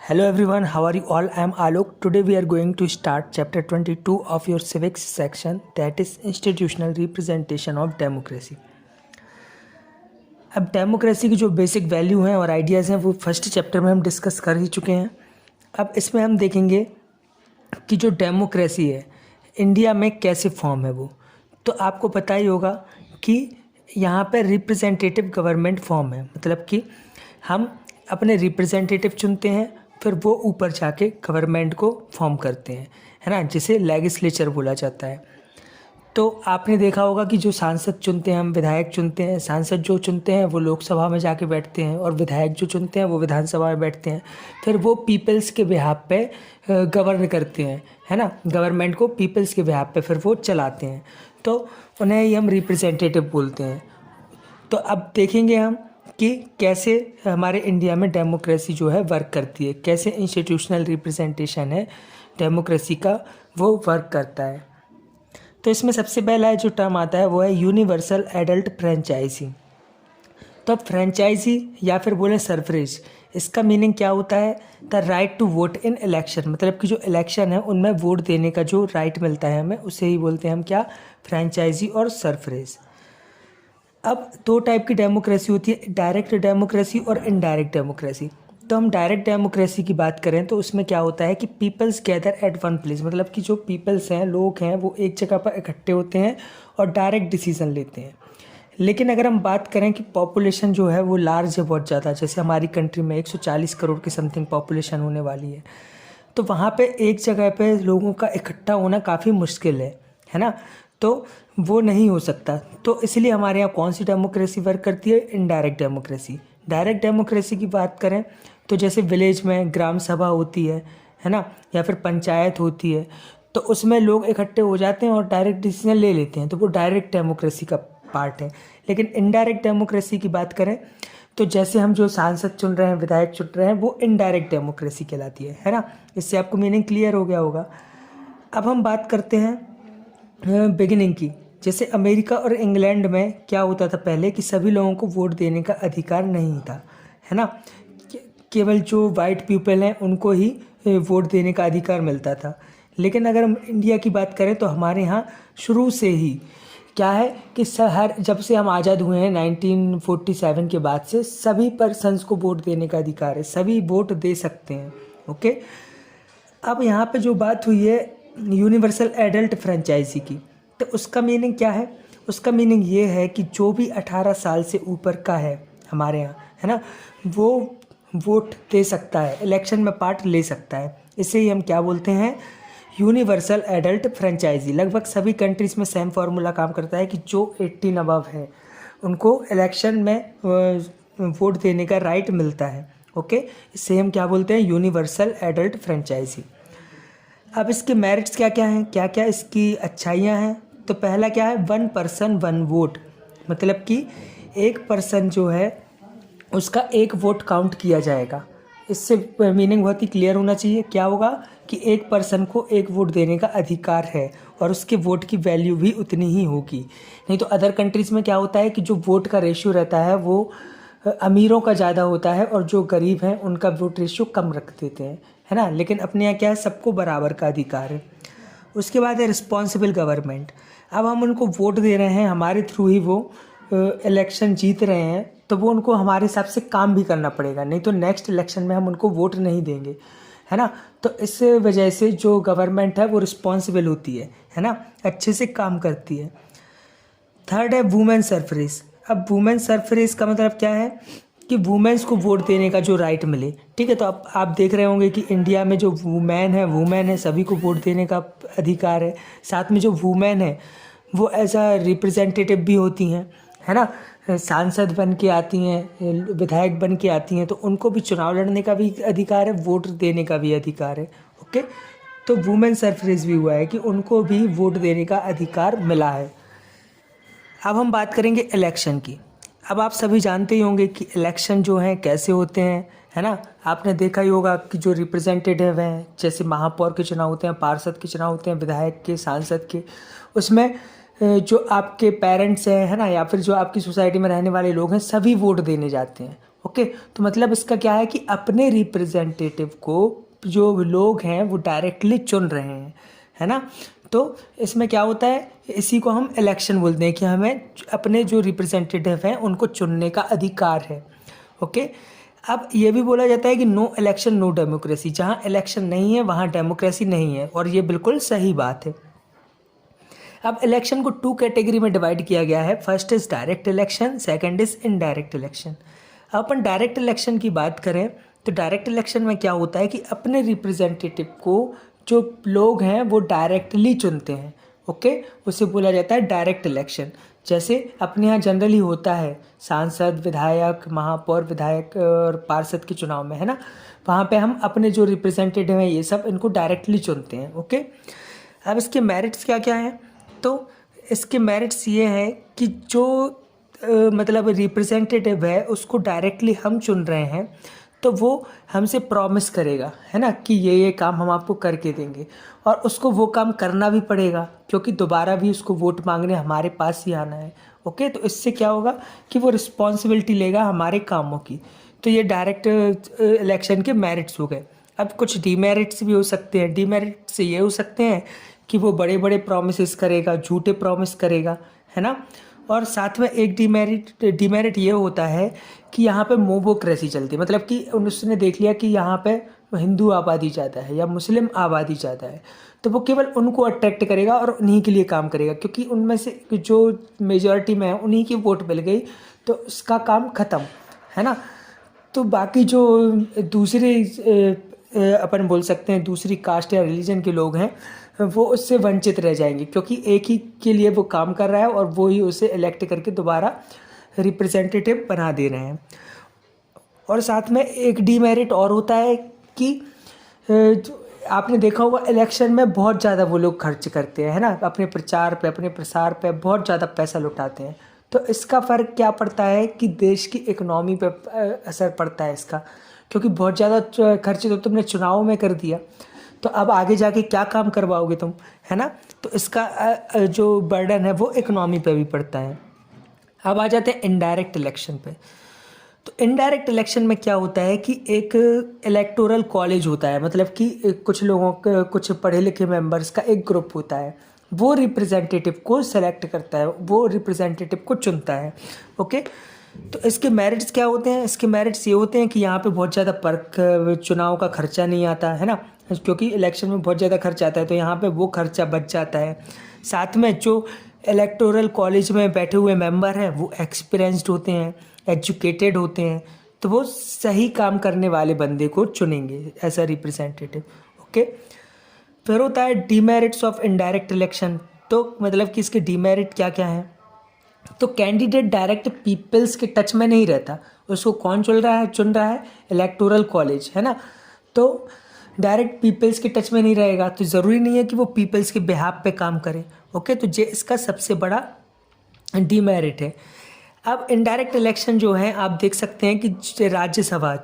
Hello everyone, how are you all? I am Alok. Today we are going to start chapter 22 of your civics section, that is institutional representation of democracy. अब democracy की जो basic value हैं और ideas हैं वो first chapter में हम discuss कर ही चुके हैं। अब इसमें हम देखेंगे कि जो डेमोक्रेसी है इंडिया में कैसे फॉर्म है वो। तो आपको पता ही होगा कि यहाँ पर रिप्रेजेंटेटिव गवर्नमेंट फॉर्म है, मतलब कि हम अपने रिप्रेजेंटेटिव चुनते हैं, फिर वो ऊपर जाके गवर्नमेंट को फॉर्म करते हैं, है ना, जिसे लेजिस्लेचर बोला जाता है। तो आपने देखा होगा कि जो सांसद चुनते हैं, हम विधायक चुनते हैं, सांसद जो चुनते हैं वो लोकसभा में जाके बैठते हैं और विधायक जो चुनते हैं वो विधानसभा में बैठते हैं। फिर वो पीपल्स के बिहाफ पे गवर्न करते हैं, है ना, गवर्नमेंट को पीपल्स के बिहाफ पे फिर वो चलाते हैं, तो उन्हें ही हम रिप्रेजेंटेटिव बोलते हैं। तो अब देखेंगे हम कि कैसे हमारे इंडिया में डेमोक्रेसी जो है वर्क करती है, कैसे इंस्टीट्यूशनल रिप्रेजेंटेशन है डेमोक्रेसी का वो वर्क करता है। तो इसमें सबसे पहला जो टर्म आता है वो है यूनिवर्सल एडल्ट फ्रेंचाइजी। तो अब फ्रेंचाइजी या फिर बोले सरफरेज, इसका मीनिंग क्या होता है? The right to vote in election, मतलब कि जो इलेक्शन है उनमें वोट देने का जो राइट मिलता है हमें, उसे ही बोलते हैं हम क्या, फ्रेंचाइजी और सरफरेज। अब दो टाइप की डेमोक्रेसी होती है, डायरेक्ट डेमोक्रेसी और इनडायरेक्ट डेमोक्रेसी। तो हम डायरेक्ट डेमोक्रेसी की बात करें तो उसमें क्या होता है कि peoples gather at one place, मतलब कि जो पीपल्स हैं, लोग हैं, वो एक जगह पर इकट्ठे होते हैं और डायरेक्ट डिसीजन लेते हैं। लेकिन अगर हम बात करें कि पॉपुलेशन जो है वो लार्ज है, बहुत ज़्यादा, जैसे हमारी कंट्री में 140 करोड़ की समथिंग पॉपुलेशन होने वाली है, तो वहाँ पे एक जगह पे लोगों का इकट्ठा होना काफ़ी मुश्किल है ना, तो वो नहीं हो सकता। तो इसलिए हमारे यहाँ कौन सी डेमोक्रेसी वर्क करती है? Indirect democracy. डायरेक्ट डेमोक्रेसी की बात करें तो जैसे विलेज में ग्राम सभा होती है ना, या फिर पंचायत होती है, तो उसमें लोग इकट्ठे हो जाते हैं और डायरेक्ट डिसीजन ले लेते हैं, तो वो डायरेक्ट डेमोक्रेसी का पार्ट है। लेकिन इनडायरेक्ट डेमोक्रेसी की बात करें तो जैसे हम जो सांसद चुन रहे हैं, विधायक चुन रहे हैं, वो इनडायरेक्ट डेमोक्रेसी कहलाती है ना। इससे आपको मीनिंग क्लियर हो गया होगा। अब हम बात करते हैं बिगिनिंग की। जैसे अमेरिका और इंग्लैंड में क्या होता था पहले कि सभी लोगों को वोट देने का अधिकार नहीं था, है ना, केवल जो वाइट पीपल हैं उनको ही वोट देने का अधिकार मिलता था। लेकिन अगर हम इंडिया की बात करें तो हमारे यहाँ शुरू से ही क्या है कि जब से हम आज़ाद हुए हैं 1947 के बाद से सभी पर्सन्स को वोट देने का अधिकार है, सभी वोट दे सकते हैं। ओके, अब यहाँ पे जो बात हुई है यूनिवर्सल एडल्ट फ्रेंचाइजी की, तो उसका मीनिंग क्या है? उसका मीनिंग ये है कि जो भी 18 साल से ऊपर का है हमारे यहाँ, है ना, वो वोट दे सकता है, इलेक्शन में पार्ट ले सकता है। इसे ही हम क्या बोलते हैं? Universal adult franchise. लगभग सभी कंट्रीज़ में सेम फार्मूला काम करता है कि जो 18 अबव है उनको इलेक्शन में वोट देने का राइट मिलता है। ओके, इसे हम क्या बोलते हैं? Universal adult franchise. अब इसके मेरिट्स क्या क्या हैं, क्या क्या इसकी अच्छाइयाँ हैं? तो पहला क्या है? 1 पर्सन 1 वोट, मतलब कि एक पर्सन जो है उसका एक वोट काउंट किया जाएगा। इससे मीनिंग बहुत ही क्लियर होना चाहिए। क्या होगा कि एक पर्सन को एक वोट देने का अधिकार है और उसके वोट की वैल्यू भी उतनी ही होगी। नहीं तो अदर कंट्रीज़ में क्या होता है कि जो वोट का रेशियो रहता है वो अमीरों का ज़्यादा होता है और जो गरीब हैं उनका वोट रेशियो कम रख देते हैं, है ना। लेकिन अपने यहाँ क्या है, सबको बराबर का अधिकार है। उसके बाद है रिस्पॉन्सिबल गवर्नमेंट। अब हम उनको वोट दे रहे हैं, हमारे थ्रू ही वो इलेक्शन जीत रहे हैं, तो वो उनको हमारे हिसाब से काम भी करना पड़ेगा, नहीं तो नेक्स्ट इलेक्शन में हम उनको वोट नहीं देंगे, है ना। तो इस वजह से जो गवर्नमेंट है वो रिस्पॉन्सिबल होती है ना, अच्छे से काम करती है। थर्ड है वुमेन सरफरेज। अब वुमेन सरफरेज का मतलब क्या है कि वुमेन्स को वोट देने का जो राइट मिले, ठीक है। तो अब आप देख रहे होंगे कि इंडिया में जो वुमेन है सभी को वोट देने का अधिकार है। साथ में जो वुमेन है वो एज अ रिप्रेजेंटेटिव भी होती हैं, है ना, सांसद बन के आती हैं, विधायक बन के आती हैं, तो उनको भी चुनाव लड़ने का भी अधिकार है, वोट देने का भी अधिकार है। ओके, तो वुमेन सरफरेज भी हुआ है कि उनको भी वोट देने का अधिकार मिला है। अब हम बात करेंगे इलेक्शन की। अब आप सभी जानते ही होंगे कि इलेक्शन जो हैं कैसे होते हैं, है ना। आपने देखा ही होगा कि जो रिप्रेजेंटेटिव हैं, जैसे महापौर के चुनाव होते हैं, पार्षद के चुनाव होते हैं, विधायक के, सांसद के, उसमें जो आपके पेरेंट्स हैं, है ना, या फिर जो आपकी सोसाइटी में रहने वाले लोग हैं, सभी वोट देने जाते हैं। ओके, तो मतलब इसका क्या है कि अपने रिप्रेजेंटेटिव को जो लोग हैं वो डायरेक्टली चुन रहे हैं, है ना। तो इसमें क्या होता है, इसी को हम इलेक्शन बोलते हैं कि हमें अपने जो रिप्रेजेंटेटिव हैं उनको चुनने का अधिकार है। ओके, अब ये भी बोला जाता है कि नो इलेक्शन नो डेमोक्रेसी, जहाँ इलेक्शन नहीं है वहाँ डेमोक्रेसी नहीं है, और ये बिल्कुल सही बात है। अब इलेक्शन को 2 कैटेगरी में डिवाइड किया गया है। First is direct election, second is indirect election. अब अपन डायरेक्ट इलेक्शन की बात करें तो डायरेक्ट इलेक्शन में क्या होता है कि अपने रिप्रेजेंटेटिव को जो लोग हैं वो डायरेक्टली चुनते हैं। ओके, उसे बोला जाता है डायरेक्ट इलेक्शन। जैसे अपने यहाँ जनरली होता है सांसद, विधायक, महापौर, विधायक और पार्षद के चुनाव में, है ना, वहाँ पे हम अपने जो रिप्रेजेंटेटिव हैं ये सब इनको डायरेक्टली चुनते हैं। ओके, अब इसके मेरिट्स क्या क्या हैं, तो इसके मेरिट्स ये हैं कि जो मतलब रिप्रेजेंटेटिव है उसको डायरेक्टली हम चुन रहे हैं तो वो हमसे प्रॉमिस करेगा, है ना, कि ये काम हम आपको करके देंगे, और उसको वो काम करना भी पड़ेगा क्योंकि दोबारा भी उसको वोट मांगने हमारे पास ही आना है। ओके, तो इससे क्या होगा कि वो रिस्पॉन्सिबिलिटी लेगा हमारे कामों की। तो ये डायरेक्ट इलेक्शन के मेरिट्स हो गए। अब कुछ डीमेरिट्स भी हो सकते हैं। डीमेरिट्स ये हो सकते हैं कि वो बड़े बड़े प्रॉमिसेस करेगा, झूठे प्रॉमिस करेगा, है ना। और साथ में एक डीमेरिट ये होता है कि यहाँ पे मोबोक्रेसी चलती है, मतलब कि उसने देख लिया कि यहाँ पे हिंदू आबादी ज़्यादा है या मुस्लिम आबादी ज़्यादा है, तो वो केवल उनको अट्रैक्ट करेगा और उन्हीं के लिए काम करेगा, क्योंकि उनमें से जो मेजॉरिटी में है उन्हीं की वोट मिल गई तो उसका काम ख़त्म, है ना। तो बाकी जो दूसरे अपन बोल सकते हैं दूसरी कास्ट या रिलीजन के लोग हैं वो उससे वंचित रह जाएंगे, क्योंकि एक ही के लिए वो काम कर रहा है और वो ही उसे इलेक्ट करके दोबारा रिप्रेजेंटेटिव बना दे रहे हैं। और साथ में एक डीमेरिट और होता है कि आपने देखा होगा इलेक्शन में बहुत ज़्यादा वो लोग खर्च करते हैं, है ना, अपने प्रचार पे, अपने प्रसार पे बहुत ज़्यादा पैसा लुटाते हैं। तो इसका फ़र्क क्या पड़ता है कि देश की इकोनॉमी पे असर पड़ता है इसका, क्योंकि बहुत ज़्यादा खर्च तो तुमने चुनाव में कर दिया तो अब आगे जाके क्या काम करवाओगे तुम, है ना। तो इसका जो बर्डन है वो इकोनॉमी पे भी पड़ता है। अब आ जाते हैं इनडायरेक्ट इलेक्शन पे। तो इनडायरेक्ट इलेक्शन में क्या होता है कि एक इलेक्टोरल कॉलेज होता है, मतलब कि कुछ लोगों का, कुछ पढ़े लिखे मेंबर्स का एक ग्रुप होता है, वो रिप्रेजेंटेटिव को सेलेक्ट करता है, वो रिप्रेजेंटेटिव को चुनता है। ओके, तो इसके मेरिट्स क्या होते हैं, इसके मेरिट्स ये होते हैं कि यहाँ पे बहुत ज़्यादा चुनाव का खर्चा नहीं आता, है ना, क्योंकि इलेक्शन में बहुत ज़्यादा खर्चा आता है तो यहाँ पे वो खर्चा बच जाता है। साथ में जो इलेक्टोरल कॉलेज में बैठे हुए मेंबर हैं वो एक्सपीरियंस्ड होते हैं, एजुकेटेड होते हैं, तो वो सही काम करने वाले बंदे को चुनेंगे एज अ रिप्रेजेंटेटिव। ओके, फिर होता है डीमेरिट्स ऑफ इनडायरेक्ट इलेक्शन। तो मतलब कि इसके डीमेरिट क्या क्या हैं, तो कैंडिडेट डायरेक्ट पीपल्स के टच में नहीं रहता, उसको कौन चुन रहा है इलेक्टोरल कॉलेज, है ना। तो डायरेक्ट पीपल्स के टच में नहीं रहेगा तो ज़रूरी नहीं है कि वो पीपल्स के बिहाफ पे काम करे। ओके, तो ये इसका सबसे बड़ा डीमेरिट है। अब इनडायरेक्ट इलेक्शन जो है आप देख सकते हैं कि राज्यसभा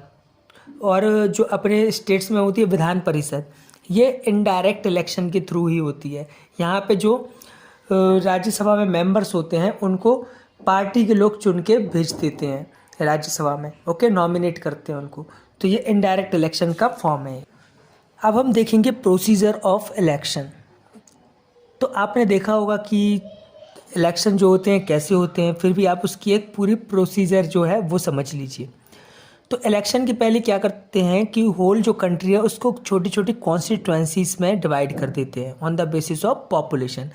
और जो अपने स्टेट्स में होती है विधान परिषद, ये इनडायरेक्ट इलेक्शन के थ्रू ही होती है। यहाँ पे जो राज्यसभा में मेंबर्स होते हैं उनको पार्टी के लोग चुन के भेज देते हैं राज्यसभा में। ओके, नॉमिनेट करते हैं उनको, तो ये इनडायरेक्ट इलेक्शन का फॉर्म है। अब हम देखेंगे प्रोसीजर ऑफ इलेक्शन। तो आपने देखा होगा कि इलेक्शन जो होते हैं कैसे होते हैं, फिर भी आप उसकी एक पूरी प्रोसीजर जो है वो समझ लीजिए। तो इलेक्शन के पहले क्या करते हैं कि होल जो कंट्री है उसको छोटी छोटी कॉन्स्टिट्यूएंसीज में डिवाइड कर देते हैं on the basis of population.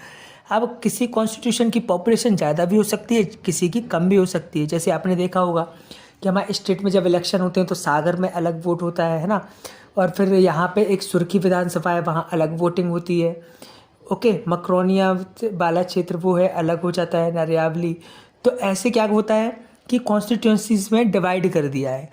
अब किसी कॉन्स्टिट्यूशन की पॉपुलेशन ज़्यादा भी हो सकती है, किसी की कम भी हो सकती है। जैसे आपने देखा होगा कि हमारे स्टेट में जब इलेक्शन होते हैं तो सागर में अलग वोट होता है ना, और फिर यहाँ पे एक सुर्खी विधानसभा है वहाँ अलग वोटिंग होती है। ओके, मकरोनिया बाला क्षेत्र वो है अलग हो जाता है, नारियावली। तो ऐसे क्या होता है कि कॉन्स्टिट्यूएंसीज में डिवाइड कर दिया है।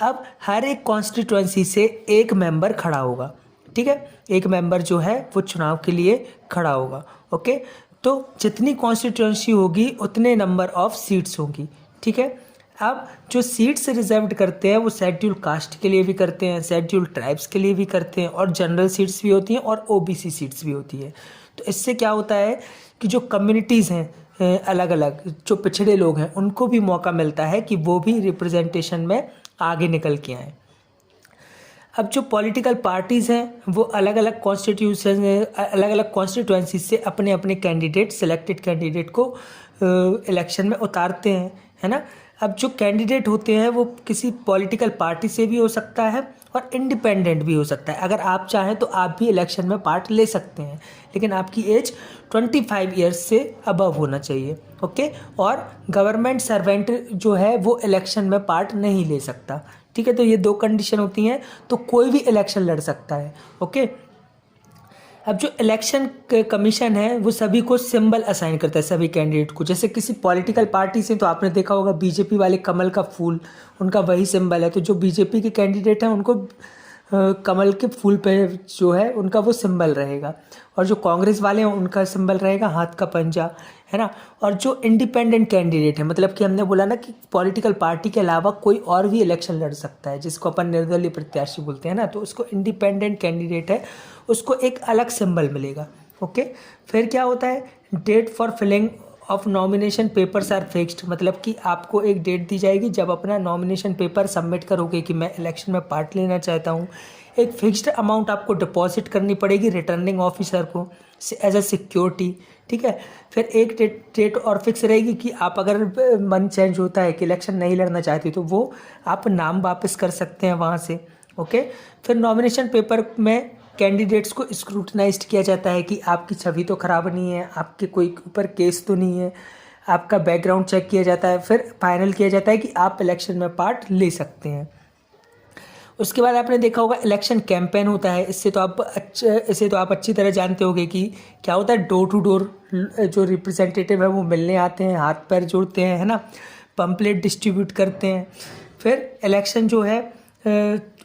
अब हर एक कॉन्स्टिट्यूएंसी से एक मेंबर खड़ा होगा, ठीक है, एक मेंबर जो है वो चुनाव के लिए खड़ा होगा। ओके, तो जितनी कॉन्स्टिट्यूएंसी होगी उतने नंबर ऑफ सीट्स होंगी, ठीक है। अब जो सीट्स रिजर्व करते हैं वो शेड्यूल कास्ट के लिए भी करते हैं, शेड्यूल ट्राइब्स के लिए भी करते हैं, और जनरल सीट्स भी होती हैं और ओबीसी सीट्स भी होती है। तो इससे क्या होता है कि जो कम्युनिटीज़ हैं अलग अलग जो पिछड़े लोग हैं उनको भी मौका मिलता है कि वो भी रिप्रेजेंटेशन में आगे निकल के आएँ। अब जो पॉलिटिकल पार्टीज़ हैं वो अलग अलग कॉन्स्टिट्यूएंसी से अपने अपने कैंडिडेट, सिलेक्टेड कैंडिडेट को इलेक्शन में उतारते हैं, है ना। अब जो कैंडिडेट होते हैं वो किसी पॉलिटिकल पार्टी से भी हो सकता है और इंडिपेंडेंट भी हो सकता है। अगर आप चाहें तो आप भी इलेक्शन में पार्ट ले सकते हैं, लेकिन आपकी एज 25 ईयर्स से अबव होना चाहिए, ओके। और गवर्नमेंट सर्वेंट जो है वो इलेक्शन में पार्ट नहीं ले सकता, ठीक है। तो ये 2 कंडीशन होती हैं, तो कोई भी इलेक्शन लड़ सकता है, ओके। अब जो इलेक्शन कमीशन है वो सभी को सिंबल असाइन करता है, सभी कैंडिडेट को। जैसे किसी पॉलिटिकल पार्टी से तो आपने देखा होगा बीजेपी वाले कमल का फूल, उनका वही सिंबल है। तो जो बीजेपी के कैंडिडेट हैं उनको कमल के फूल पे जो है उनका वो सिंबल रहेगा, और जो कांग्रेस वाले हैं उनका सिंबल रहेगा हाथ का पंजा, है ना। और जो इंडिपेंडेंट कैंडिडेट है, मतलब कि हमने बोला ना कि पॉलिटिकल पार्टी के अलावा कोई और भी इलेक्शन लड़ सकता है, जिसको अपन निर्दलीय प्रत्याशी बोलते हैं ना, तो उसको इंडिपेंडेंट कैंडिडेट है उसको एक अलग सिंबल मिलेगा, ओके। फिर क्या होता है, date for filling of nomination papers are fixed, मतलब कि आपको एक डेट दी जाएगी जब अपना नॉमिनेशन पेपर सबमिट करोगे कि मैं इलेक्शन में पार्ट लेना चाहता हूँ। एक फिक्स्ड अमाउंट आपको डिपॉजिट करनी पड़ेगी रिटर्निंग ऑफिसर को एज अ सिक्योरिटी, ठीक है। फिर एक डेट और फिक्स रहेगी कि आप अगर मन चेंज होता है कि इलेक्शन नहीं लड़ना चाहती तो वो आप नाम वापस कर सकते हैं वहाँ से, ओके। फिर नॉमिनेशन पेपर में कैंडिडेट्स को स्क्रूटनाइज्ड किया जाता है कि आपकी छवि तो खराब नहीं है, आपके कोई ऊपर केस तो नहीं है, आपका बैकग्राउंड चेक किया जाता है, फिर फाइनल किया जाता है कि आप इलेक्शन में पार्ट ले सकते हैं। उसके बाद आपने देखा होगा इलेक्शन कैंपेन होता है। इसे तो आप अच्छी तरह जानते होंगे कि क्या होता है, डोर टू डोर जो रिप्रेजेंटेटिव है वो मिलने आते हैं, हाथ पैर जोड़ते हैं, है ना, पम्पलेट डिस्ट्रीब्यूट करते हैं। फिर इलेक्शन जो है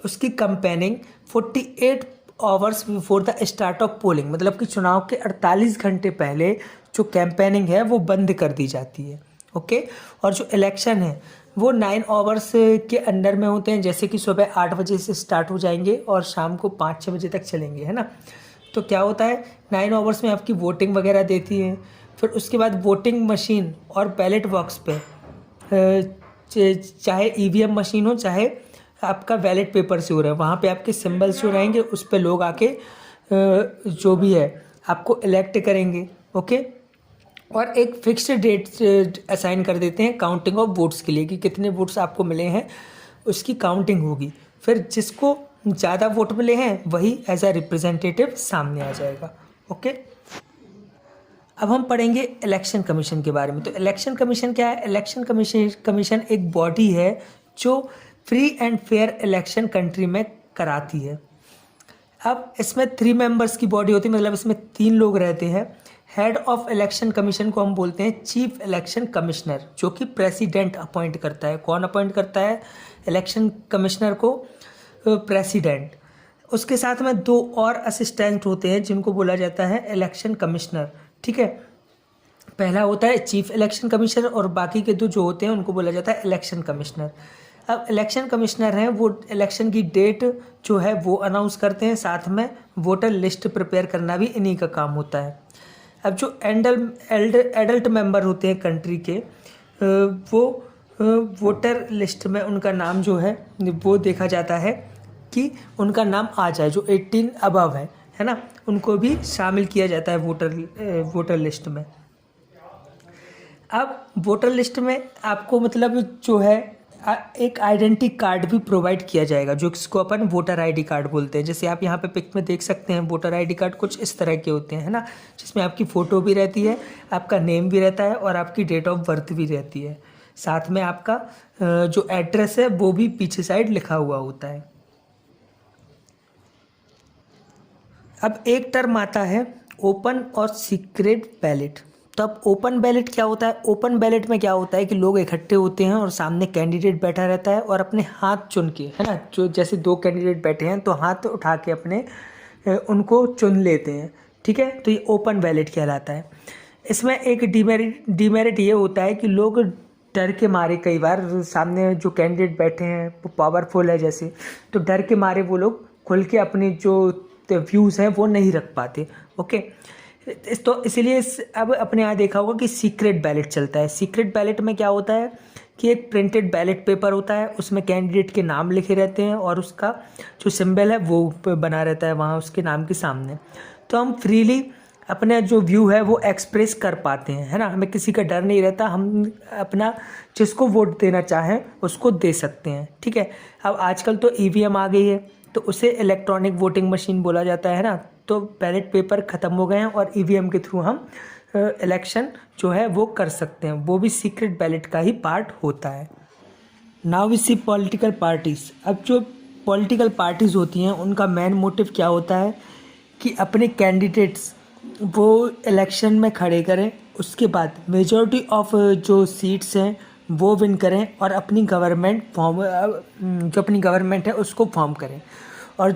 उसकी campaigning 48 hours before the start of polling, मतलब कि चुनाव के 48 घंटे पहले जो कैंपेनिंग है वो बंद कर दी जाती है, ओके। और जो इलेक्शन है वो 9 आवर्स के अंडर में होते हैं, जैसे कि सुबह 8 बजे से स्टार्ट हो जाएंगे और शाम को 5-6 बजे तक चलेंगे, है ना। तो क्या होता है, 9 आवर्स में आपकी वोटिंग वगैरह देती है। फिर उसके बाद वोटिंग मशीन और बैलेट बॉक्स पे चाहे ईवीएम मशीन हो चाहे आपका बैलेट पेपर से हो रहा है, वहाँ पे आपके सिंबल्स जो रहेंगे उस पे लोग आके जो भी है आपको इलेक्ट करेंगे, ओके। और एक फिक्स्ड डेट असाइन कर देते हैं काउंटिंग ऑफ वोट्स के लिए कि कितने वोट्स आपको मिले हैं, उसकी काउंटिंग होगी। फिर जिसको ज़्यादा वोट मिले हैं वही एज अ रिप्रेजेंटेटिव सामने आ जाएगा, ओके। अब हम पढ़ेंगे इलेक्शन कमीशन के बारे में। तो इलेक्शन कमीशन क्या है, इलेक्शन कमीशन एक बॉडी है जो free and fair election country में कराती है। अब इसमें 3 मेंबर्स की बॉडी होती है, मतलब इसमें 3 लोग रहते हैं। हेड ऑफ इलेक्शन कमीशन को हम बोलते हैं चीफ इलेक्शन कमिश्नर, जो कि प्रेसिडेंट अपॉइंट करता है। कौन अपॉइंट करता है इलेक्शन कमिश्नर को? प्रेसिडेंट। उसके साथ में 2 और असिस्टेंट होते हैं जिनको बोला जाता है इलेक्शन कमिश्नर, ठीक है। पहला होता है चीफ इलेक्शन कमिश्नर और बाकी के 2 जो होते हैं उनको बोला जाता है इलेक्शन कमिश्नर। अब इलेक्शन कमिश्नर हैं वो इलेक्शन की डेट जो है वो अनाउंस करते हैं, साथ में वोटर लिस्ट प्रिपेयर करना भी इन्हीं का काम होता है। अब जो एडल्ट मेंबर होते हैं कंट्री के वो वोटर लिस्ट में उनका नाम जो है वो देखा जाता है कि उनका नाम आ जाए, जो 18 अबव है ना, उनको भी शामिल किया जाता है वोटर लिस्ट में। अब वोटर लिस्ट में आपको मतलब जो है एक आइडेंटिटी कार्ड भी प्रोवाइड किया जाएगा, जो इसको अपन वोटर आईडी कार्ड बोलते हैं। जैसे आप यहाँ पे पिक में देख सकते हैं, वोटर आईडी कार्ड कुछ इस तरह के होते हैं, है ना, जिसमें आपकी फ़ोटो भी रहती है, आपका नेम भी रहता है और आपकी डेट ऑफ बर्थ भी रहती है। साथ में आपका जो एड्रेस है वो भी पीछे साइड लिखा हुआ होता है। अब एक टर्म आता है ओपन और सीक्रेट बैलेट। तो अब ओपन बैलेट क्या होता है? ओपन बैलेट में क्या होता है कि लोग इकट्ठे होते हैं और सामने कैंडिडेट बैठा रहता है और अपने हाथ चुन के, है ना, जो जैसे 2 कैंडिडेट बैठे हैं तो हाथ उठा के अपने उनको चुन लेते हैं, ठीक है। तो ये ओपन बैलेट कहलाता है। इसमें एक डीमेरिट ये होता है कि लोग डर के मारे, कई बार सामने जो कैंडिडेट बैठे हैं वो पावरफुल है जैसे, तो डर के मारे वो लोग खुल के अपनी जो व्यूज़ हैं वो नहीं रख पाते, ओके। तो इसीलिए अब अपने यहाँ देखा होगा कि सीक्रेट बैलेट चलता है। सीक्रेट बैलेट में क्या होता है कि एक प्रिंटेड बैलेट पेपर होता है, उसमें कैंडिडेट के नाम लिखे रहते हैं और उसका जो सिंबल है वो बना रहता है वहाँ उसके नाम के सामने। तो हम फ्रीली अपना जो व्यू है वो एक्सप्रेस कर पाते हैं, है ना। हमें किसी का डर नहीं रहता, हम अपना जिसको वोट देना चाहें उसको दे सकते हैं, ठीक है। अब आजकल तो ईवीएम आ गई है, तो उसे इलेक्ट्रॉनिक वोटिंग मशीन बोला जाता है ना। तो बैलेट पेपर ख़त्म हो गए हैं और ईवीएम के थ्रू हम इलेक्शन जो है वो कर सकते हैं, वो भी सीक्रेट बैलेट का ही पार्ट होता है। Now we see political parties. अब जो पॉलिटिकल पार्टीज़ होती हैं उनका मेन मोटिव क्या होता है कि अपने कैंडिडेट्स वो इलेक्शन में खड़े करें, उसके बाद मेजॉरिटी ऑफ जो सीट्स हैं वो विन करें और अपनी गवर्नमेंट फॉर्म जो अपनी गवर्नमेंट है उसको फॉर्म करें। और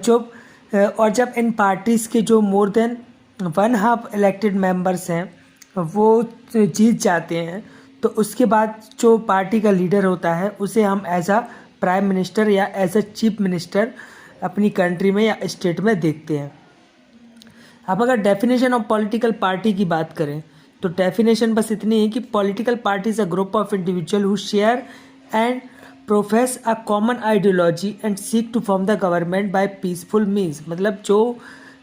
जब इन पार्टीज़ के जो मोर देन 1/2 इलेक्टेड मेंबर्स हैं वो जीत जाते हैं, तो उसके बाद जो पार्टी का लीडर होता है उसे हम एज अ प्राइम मिनिस्टर या एज अ चीफ मिनिस्टर अपनी कंट्री में या स्टेट में देखते हैं। अब अगर डेफिनेशन ऑफ पॉलिटिकल पार्टी की बात करें तो डेफिनेशन बस इतनी है कि political party is a group of individual who share and profess a common ideology and seek to form the government by peaceful means. मतलब जो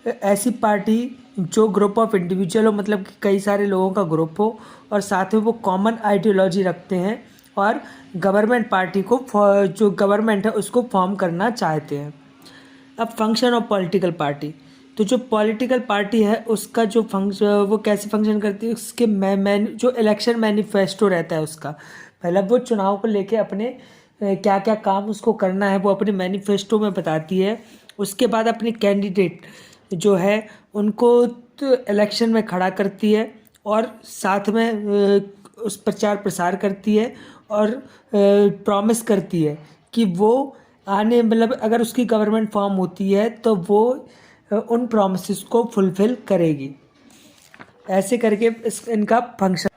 ऐसी पार्टी जो ग्रुप ऑफ इंडिविजुअल हो, मतलब कि कई सारे लोगों का ग्रुप हो और साथ में वो कॉमन आइडियोलॉजी रखते हैं और गवर्नमेंट पार्टी को जो गवर्नमेंट है उसको फॉर्म करना चाहते हैं। अब फंक्शन ऑफ पॉलिटिकल पार्टी, तो जो पॉलिटिकल पार्टी है उसका जो फंक्शन वो कैसे फंक्शन करती है, उसके जो इलेक्शन मैनिफेस्टो रहता है उसका, पहले वो चुनाव को लेके अपने क्या क्या काम उसको करना है वो अपने मैनिफेस्टो में बताती है। उसके बाद अपने कैंडिडेट जो है उनको तो इलेक्शन में खड़ा करती है और साथ में उस प्रचार प्रसार करती है और प्रॉमिस करती है कि वो आने मतलब अगर उसकी गवर्नमेंट फॉर्म होती है तो वो उन प्रॉमिसेस को फुलफ़िल करेगी। ऐसे करके इनका फंक्शन।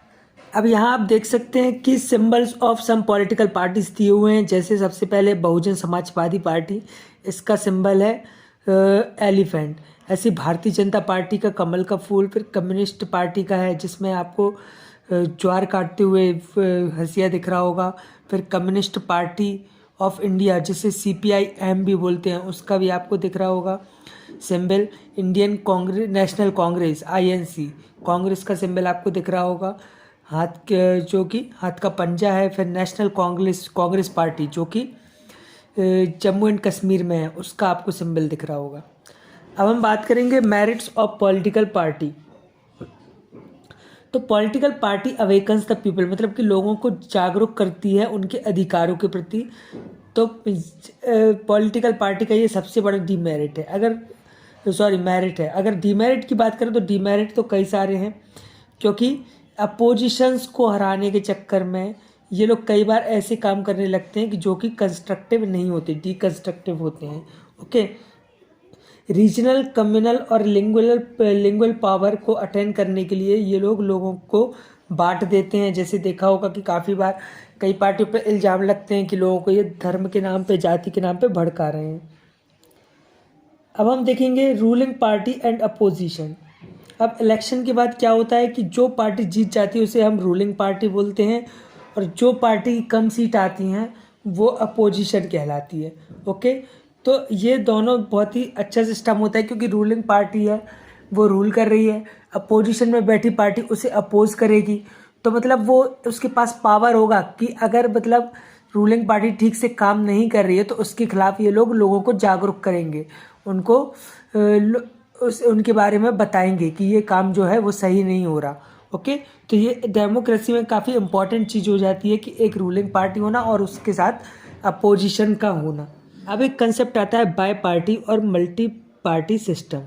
अब यहाँ आप देख सकते हैं कि symbols of some political parties दिए हुए हैं। जैसे सबसे पहले बहुजन समाजवादी पार्टी, इसका सिंबल है एलिफेंट। ऐसी भारतीय जनता पार्टी का कमल का फूल। फिर कम्युनिस्ट पार्टी का है जिसमें आपको ज्वार काटते हुए हंसिया दिख रहा होगा। फिर कम्युनिस्ट पार्टी ऑफ इंडिया जिसे CPIM भी बोलते हैं उसका भी आपको दिख रहा होगा symbol. Indian Congress national Congress INC, Congress का सिंबल आपको दिख रहा होगा हाथ जो कि हाथ का पंजा है। फिर नेशनल कांग्रेस पार्टी जो कि जम्मू एंड कश्मीर में है उसका आपको सिंबल दिख रहा होगा। अब हम बात करेंगे मेरिट्स ऑफ पॉलिटिकल पार्टी। तो political party awakens the people, मतलब कि लोगों को जागरूक करती है उनके अधिकारों के प्रति। तो पॉलिटिकल पार्टी का ये सबसे बड़ा डीमेरिट है। मेरिट है। अगर डीमेरिट की बात करें तो डीमेरिट तो कई सारे हैं, क्योंकि अपोजिशंस को हराने के चक्कर में ये लोग कई बार ऐसे काम करने लगते हैं कि जो कि कंस्ट्रक्टिव नहीं होते, डिकंस्ट्रक्टिव होते हैं। ओके, रीजनल, कम्युनल और लिंगुअल पावर को अटेंड करने के लिए ये लोगों को बांट देते हैं। जैसे देखा होगा कि काफ़ी बार कई पार्टियों पर इल्ज़ाम लगते हैं कि लोगों को ये धर्म के नाम पे, जाति के नाम पे भड़का रहे हैं। अब हम देखेंगे रूलिंग पार्टी एंड अपोजिशन। अब इलेक्शन के बाद क्या होता है कि जो पार्टी जीत जाती है उसे हम रूलिंग पार्टी बोलते हैं और जो पार्टी की कम सीट आती हैं वो अपोजिशन कहलाती है। ओके, तो ये दोनों बहुत ही अच्छा सिस्टम होता है, क्योंकि रूलिंग पार्टी है वो रूल कर रही है, अपोजिशन में बैठी पार्टी उसे अपोज करेगी। तो मतलब वो उसके पास पावर होगा कि अगर मतलब रूलिंग पार्टी ठीक से काम नहीं कर रही है तो उसके खिलाफ ये लोगों को जागरूक करेंगे, उनको उनके बारे में बताएंगे कि ये काम जो है वो सही नहीं हो रहा। ओके, तो ये डेमोक्रेसी में काफ़ी इंपॉर्टेंट चीज़ हो जाती है कि एक रूलिंग पार्टी होना और उसके साथ अपोजिशन का होना। अब एक कंसेप्ट आता है बाय पार्टी और मल्टी पार्टी सिस्टम।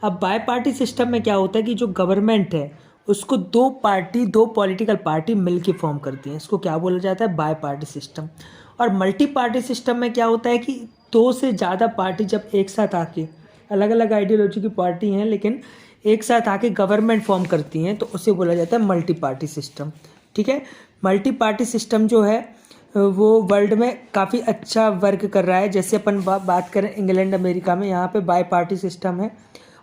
अब बाय पार्टी सिस्टम में क्या होता है कि जो गवर्नमेंट है उसको दो पॉलिटिकल पार्टी मिलके फॉर्म करती हैं, इसको क्या बोला जाता है, बाय पार्टी सिस्टम। और मल्टी पार्टी सिस्टम में क्या होता है कि 2 से ज़्यादा पार्टी जब एक साथ आके, अलग अलग आइडियोलॉजी की पार्टी हैं लेकिन एक साथ आके गवर्नमेंट फॉर्म करती हैं, तो उसे बोला जाता है मल्टी पार्टी सिस्टम। ठीक है, मल्टी पार्टी सिस्टम जो है वो वर्ल्ड में काफ़ी अच्छा वर्क कर रहा है। जैसे अपन बात करें इंग्लैंड अमेरिका में, यहाँ पे बाय पार्टी सिस्टम है,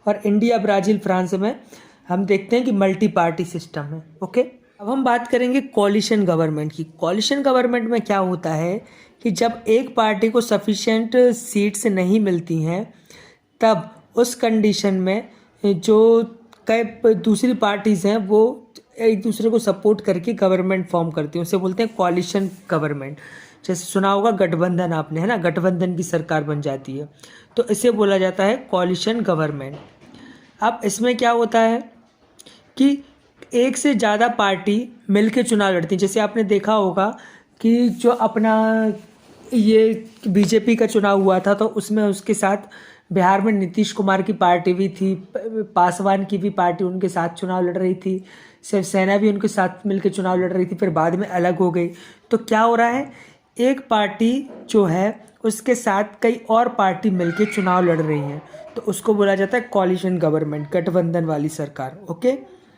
और इंडिया, ब्राज़ील, फ्रांस में हम देखते हैं कि मल्टी पार्टी सिस्टम है। ओके, अब हम बात करेंगे कॉलिशन गवर्नमेंट की। कॉलिशन गवर्नमेंट में क्या होता है कि जब एक पार्टी को सफिशिएंट सीट्स नहीं मिलती हैं, तब उस कंडीशन में जो कई दूसरी पार्टीज़ हैं वो एक दूसरे को सपोर्ट करके गवर्नमेंट फॉर्म करती हैं, उसे बोलते हैं कॉलिशन गवर्नमेंट। जैसे सुना होगा गठबंधन आपने, है ना, गठबंधन की सरकार बन जाती है, तो इसे बोला जाता है कॉलिशन गवर्नमेंट। अब इसमें क्या होता है कि एक से ज़्यादा पार्टी मिलके चुनाव लड़ती हैं। जैसे आपने देखा होगा कि जो अपना ये बीजेपी का चुनाव हुआ था, तो उसमें उसके साथ बिहार में नीतीश कुमार की पार्टी भी थी, पासवान की भी पार्टी उनके साथ चुनाव लड़ रही थी, शिवसेना भी उनके साथ मिलकर चुनाव लड़ रही थी, फिर बाद में अलग हो गई। तो क्या हो रहा है, एक पार्टी जो है उसके साथ कई और पार्टी मिलकर चुनाव लड़ रही हैं, तो उसको बोला जाता है कॉलिशन गवर्नमेंट, गठबंधन वाली सरकार। ओके।